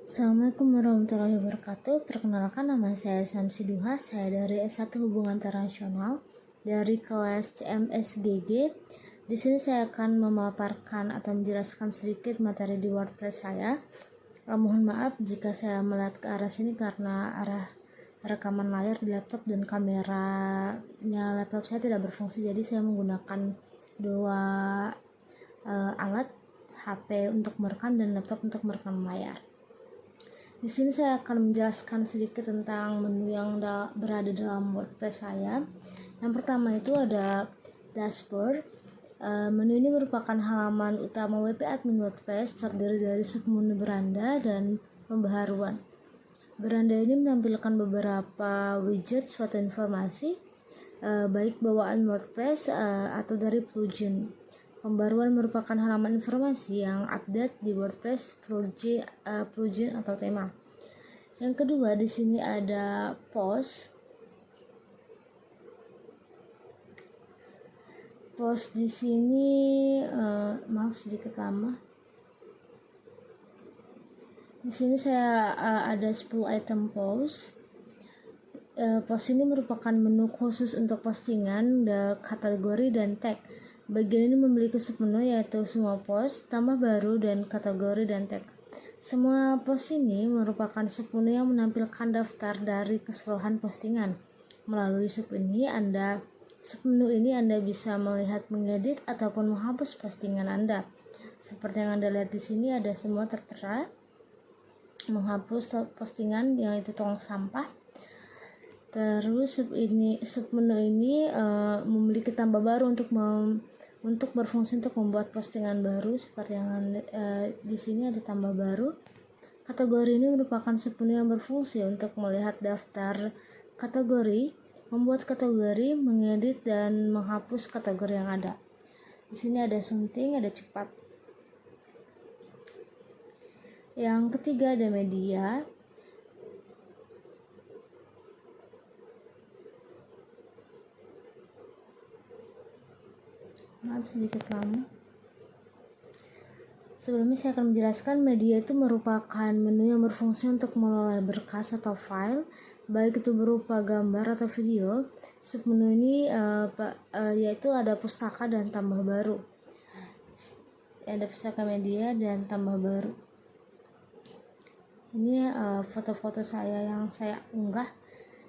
Assalamualaikum warahmatullahi wabarakatuh. Perkenalkan, nama saya Samsi Duha. Saya dari S1 Hubungan Internasional dari kelas CMSGG. Di sini saya akan memaparkan atau menjelaskan sedikit materi di WordPress saya. Mohon maaf jika saya melihat ke arah sini karena arah rekaman layar di laptop dan kameranya laptop saya tidak berfungsi. Jadi saya menggunakan dua alat, HP untuk merekam dan laptop untuk merekam layar. Di sini saya akan menjelaskan sedikit tentang menu yang berada dalam WordPress saya. Yang pertama itu ada dashboard. Menu ini merupakan halaman utama WP Admin WordPress, terdiri dari submenu beranda dan pembaharuan. Beranda ini menampilkan beberapa widget suatu informasi, baik bawaan WordPress atau dari plugin. Pembaruan merupakan halaman informasi yang update di WordPress, plugin atau tema. Yang kedua, di sini ada post. Post di sini maaf sedikit lama. Di sini saya ada 10 item post. Post ini merupakan menu khusus untuk postingan, kategori dan tag. Bagian ini memiliki submenu yaitu semua post, tambah baru, dan kategori dan tag. Semua post ini merupakan submenu yang menampilkan daftar dari keseluruhan postingan. Melalui submenu ini Anda bisa melihat, mengedit ataupun menghapus postingan Anda. Seperti yang Anda lihat di sini ada semua tertera. Menghapus postingan yang itu tong sampah. Terus submenu ini memiliki tambah baru untuk berfungsi untuk membuat postingan baru, seperti yang di sini ada tambah baru. Kategori ini merupakan submenu yang berfungsi untuk melihat daftar kategori, membuat kategori, mengedit dan menghapus kategori yang ada. Di sini ada sunting, ada cepat. Yang ketiga ada media. Maaf sedikit lama. Sebelumnya saya akan menjelaskan media itu merupakan menu yang berfungsi untuk mengelola berkas atau file, baik itu berupa gambar atau video. Submenu ini yaitu ada pustaka dan tambah baru. Ada pustaka media dan tambah baru. Ini foto-foto saya yang saya unggah.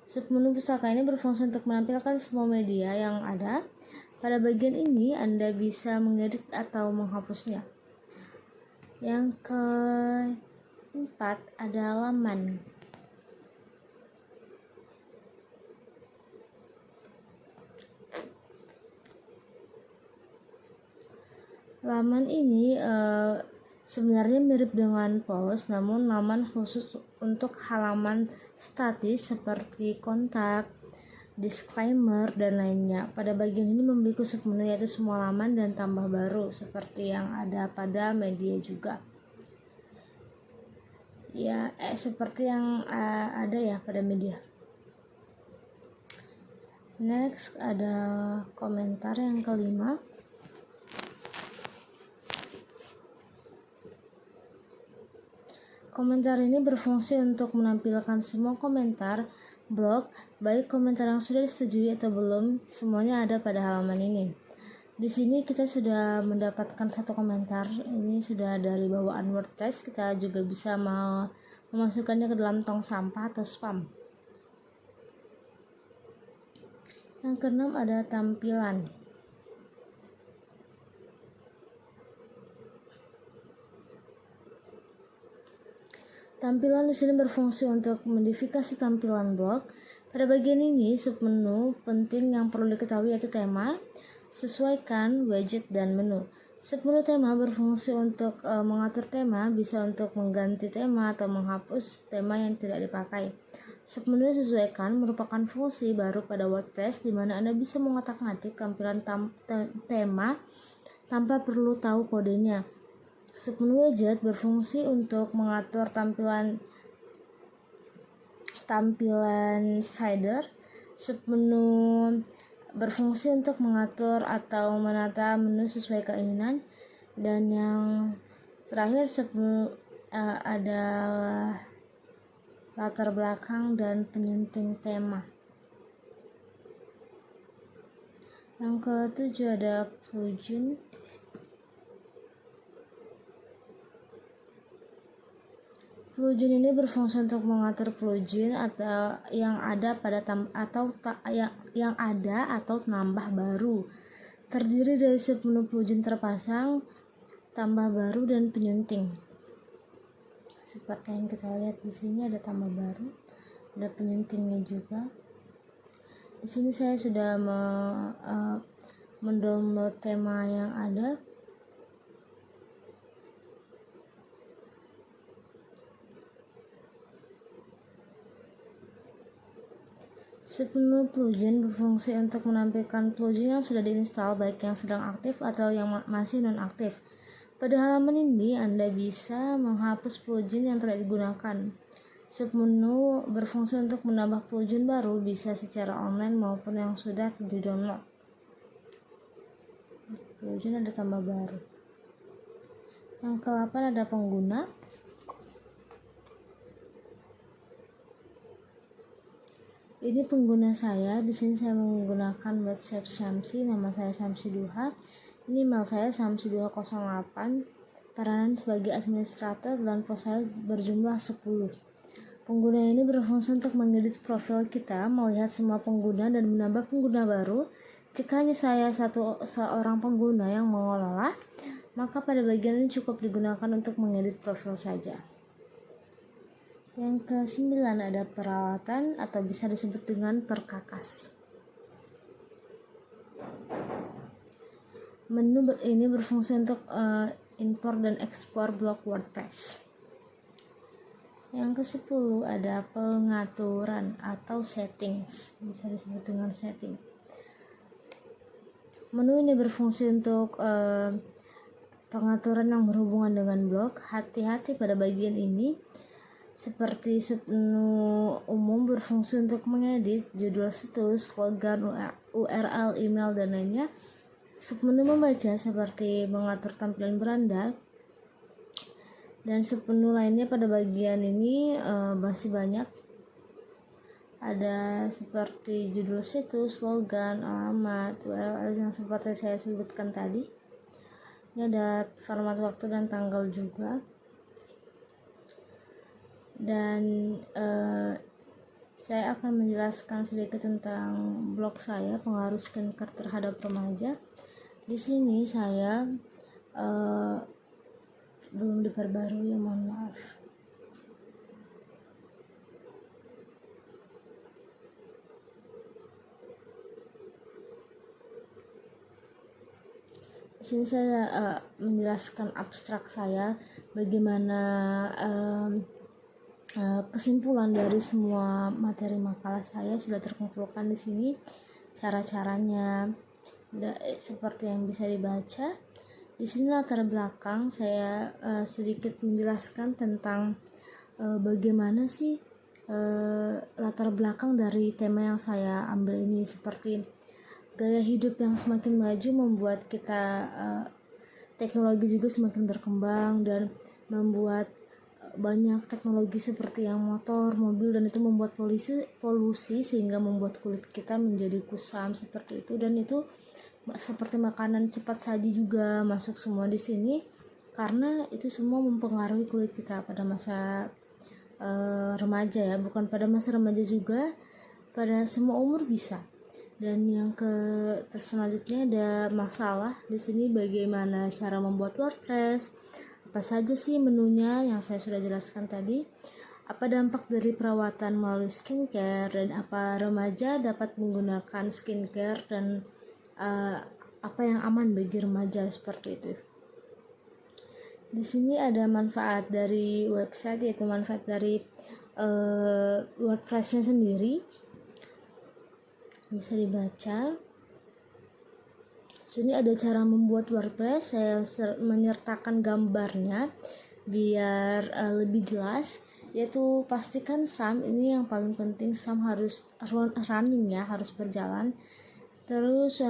Submenu pustaka ini berfungsi untuk menampilkan semua media yang ada. Pada bagian ini Anda bisa mengedit atau menghapusnya. Yang keempat ada laman. Laman ini sebenarnya mirip dengan post, namun laman khusus untuk halaman statis seperti kontak, disclaimer, dan lainnya. Pada bagian ini memiliki submenu yaitu semua laman dan tambah baru, seperti yang ada pada media juga. Ya, seperti yang ada ya pada media. Next ada komentar yang kelima. Komentar ini berfungsi untuk menampilkan semua komentar blog, baik komentar yang sudah disetujui atau belum, semuanya ada pada halaman ini. Di sini kita sudah mendapatkan satu komentar, ini sudah dari bawaan WordPress. Kita juga bisa memasukkannya ke dalam tong sampah atau spam. Yang keenam ada tampilan. Tampilan di sini berfungsi untuk modifikasi tampilan blog. Pada bagian ini submenu penting yang perlu diketahui yaitu tema, sesuaikan, widget, dan menu. Submenu tema berfungsi untuk mengatur tema, bisa untuk mengganti tema atau menghapus tema yang tidak dipakai. Submenu sesuaikan merupakan fungsi baru pada WordPress di mana Anda bisa mengotak-atik tampilan tema tanpa perlu tahu kodenya. Submenu widget berfungsi untuk mengatur tampilan slider. Submenu berfungsi untuk mengatur atau menata menu sesuai keinginan. Dan yang terakhir, submenu adalah latar belakang dan penyunting tema. Yang ketujuh ada plugin. Plugin ini berfungsi untuk mengatur plugin atau yang ada atau nambah baru. Terdiri dari 10 plugin terpasang, tambah baru dan penyunting. Seperti yang kita lihat di sini ada tambah baru, ada penyuntingnya juga. Di sini saya sudah mendownload tema yang ada. Sepenuh plugin berfungsi untuk menampilkan plugin yang sudah diinstal, baik yang sedang aktif atau yang masih non-aktif. Pada halaman ini, Anda bisa menghapus plugin yang tidak digunakan. Submenu berfungsi untuk menambah plugin baru, bisa secara online maupun yang sudah di-download. Plugin ada tambah baru. Yang ke-8 ada pengguna. Ini pengguna saya. Di sini saya menggunakan website Syamsi. Nama saya Syamsi Duha. Ini email saya syamsi208. Peranan sebagai administrator dan pos saya berjumlah 10. Pengguna ini berfungsi untuk mengedit profil kita, melihat semua pengguna dan menambah pengguna baru. Jika hanya saya seorang pengguna yang mengelola, maka pada bagian ini cukup digunakan untuk mengedit profil saja. Yang ke-9 ada peralatan atau bisa disebut dengan perkakas. Menu ini berfungsi untuk impor dan ekspor blok WordPress. Yang ke-10 ada pengaturan atau settings, bisa disebut dengan setting. Menu ini berfungsi untuk pengaturan yang berhubungan dengan blog. Hati-hati pada bagian ini. Seperti submenu umum berfungsi untuk mengedit judul situs, slogan, URL, email, dan lainnya. Submenu membaca seperti mengatur tampilan beranda. Dan submenu lainnya pada bagian ini masih banyak. Ada seperti judul situs, slogan, alamat, URL yang seperti saya sebutkan tadi. Ini ada format waktu dan tanggal juga. Dan saya akan menjelaskan sedikit tentang blog saya, pengaruh skincare terhadap remaja. Di sini saya belum diperbarui, mohon maaf. Di sini saya menjelaskan abstrak saya, bagaimana kesimpulan dari semua materi makalah saya sudah terkumpulkan di sini. Cara-caranya seperti yang bisa dibaca. Di sini latar belakang saya sedikit menjelaskan tentang bagaimana sih latar belakang dari tema yang saya ambil ini, seperti gaya hidup yang semakin maju membuat kita teknologi juga semakin berkembang dan membuat banyak teknologi seperti yang motor, mobil, dan itu membuat polusi sehingga membuat kulit kita menjadi kusam seperti itu. Dan itu seperti makanan cepat saji juga masuk semua di sini, karena itu semua mempengaruhi kulit kita pada masa remaja ya, bukan pada masa remaja juga, pada semua umur bisa. Dan yang selanjutnya ada masalah di sini, bagaimana cara membuat WordPress, apa saja sih menunya yang saya sudah jelaskan tadi, apa dampak dari perawatan melalui skincare, dan apa remaja dapat menggunakan skincare, dan apa yang aman bagi remaja seperti itu. Di sini ada manfaat dari website, yaitu manfaat dari WordPress-nya sendiri, bisa dibaca. Sini ada cara membuat WordPress, saya menyertakan gambarnya biar lebih jelas, yaitu pastikan SAM ini yang paling penting, SAM harus running ya, harus berjalan. Terus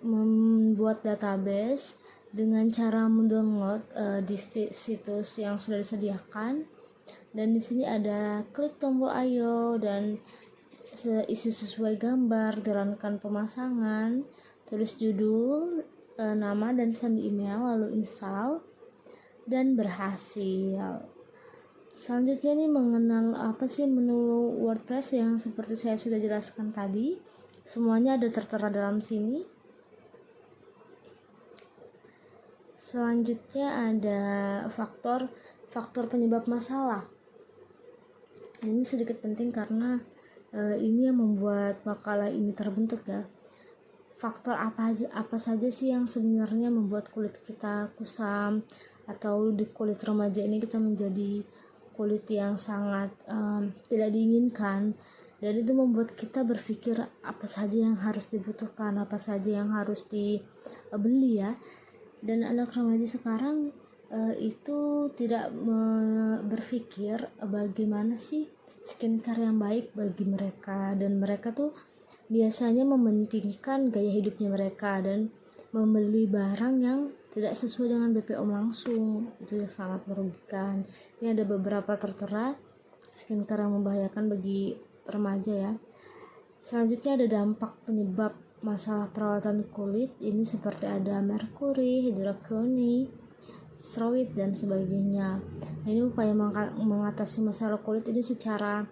membuat database, dengan cara mendownload di situs yang sudah disediakan. Dan di sini ada klik tombol ayo dan isi sesuai gambar, jalankan pemasangan, tulis judul, nama dan sandi email, lalu install dan berhasil. Selanjutnya nih mengenal apa sih menu WordPress yang seperti saya sudah jelaskan tadi. Semuanya ada tertera dalam sini. Selanjutnya ada faktor penyebab masalah. Ini sedikit penting karena ini yang membuat makalah ini terbentuk ya. Faktor apa saja sih yang sebenarnya membuat kulit kita kusam, atau di kulit remaja ini kita menjadi kulit yang sangat tidak diinginkan, dan itu membuat kita berpikir apa saja yang harus dibutuhkan, apa saja yang harus dibeli ya. Dan anak remaja sekarang itu tidak berpikir bagaimana sih skincare yang baik bagi mereka, dan mereka tuh biasanya mementingkan gaya hidupnya mereka dan membeli barang yang tidak sesuai dengan BPOM langsung. Itu yang sangat merugikan. Ini ada beberapa tertera skincare yang membahayakan bagi remaja ya. Selanjutnya ada dampak penyebab masalah perawatan kulit. Ini seperti ada merkuri, hidroquinone, steroid dan sebagainya. Nah, ini upaya mengatasi masalah kulit ini secara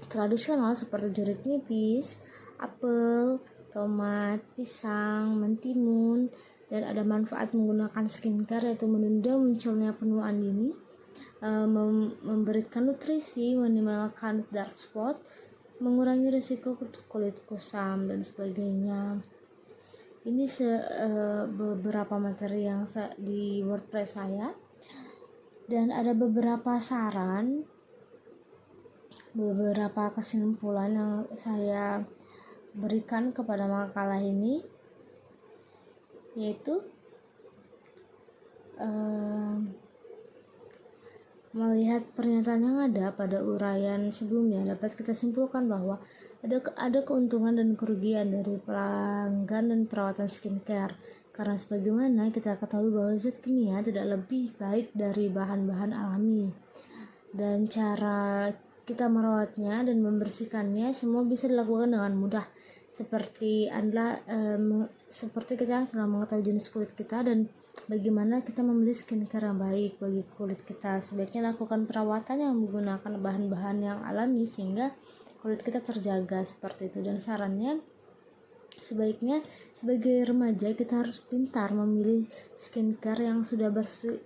tradisional seperti jeruk nipis, apel, tomat, pisang, mentimun, dan ada manfaat menggunakan skincare yaitu menunda munculnya penuaan dini, memberikan nutrisi, meminimalkan dark spot, mengurangi risiko kulit kusam dan sebagainya. Ini beberapa materi yang di WordPress saya, dan ada beberapa saran, beberapa kesimpulan yang saya berikan kepada makalah ini, yaitu melihat pernyataan yang ada pada uraian sebelumnya, dapat kita simpulkan bahwa ada keuntungan dan kerugian dari pelanggan dan perawatan skincare, karena sebagaimana kita ketahui bahwa zat kimia tidak lebih baik dari bahan-bahan alami, dan cara kita merawatnya dan membersihkannya semua bisa dilakukan dengan mudah. Seperti kita telah mengetahui jenis kulit kita dan bagaimana kita membeli skincare yang baik bagi kulit kita. Sebaiknya lakukan perawatan yang menggunakan bahan-bahan yang alami sehingga kulit kita terjaga seperti itu. Dan sarannya, sebaiknya sebagai remaja kita harus pintar memilih skincare yang sudah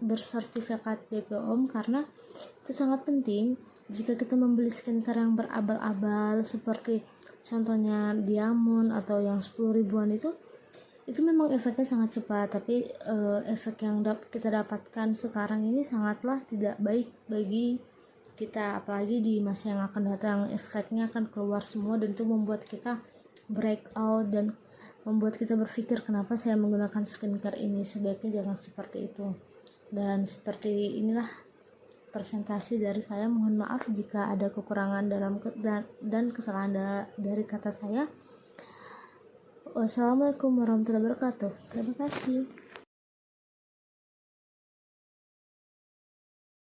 bersertifikat BPOM, karena itu sangat penting. Jika kita membeli skincare yang berabal-abal seperti contohnya Diamond atau yang 10 ribuan itu memang efeknya sangat cepat, tapi efek yang kita dapatkan sekarang ini sangatlah tidak baik bagi kita, apalagi di masa yang akan datang efeknya akan keluar semua, dan itu membuat kita breakout dan membuat kita berpikir kenapa saya menggunakan skincare ini, sebaiknya jangan seperti itu. Dan seperti inilah presentasi dari saya. Mohon maaf jika ada kekurangan dan kesalahan dari kata saya. Wassalamualaikum warahmatullahi wabarakatuh. Terima kasih.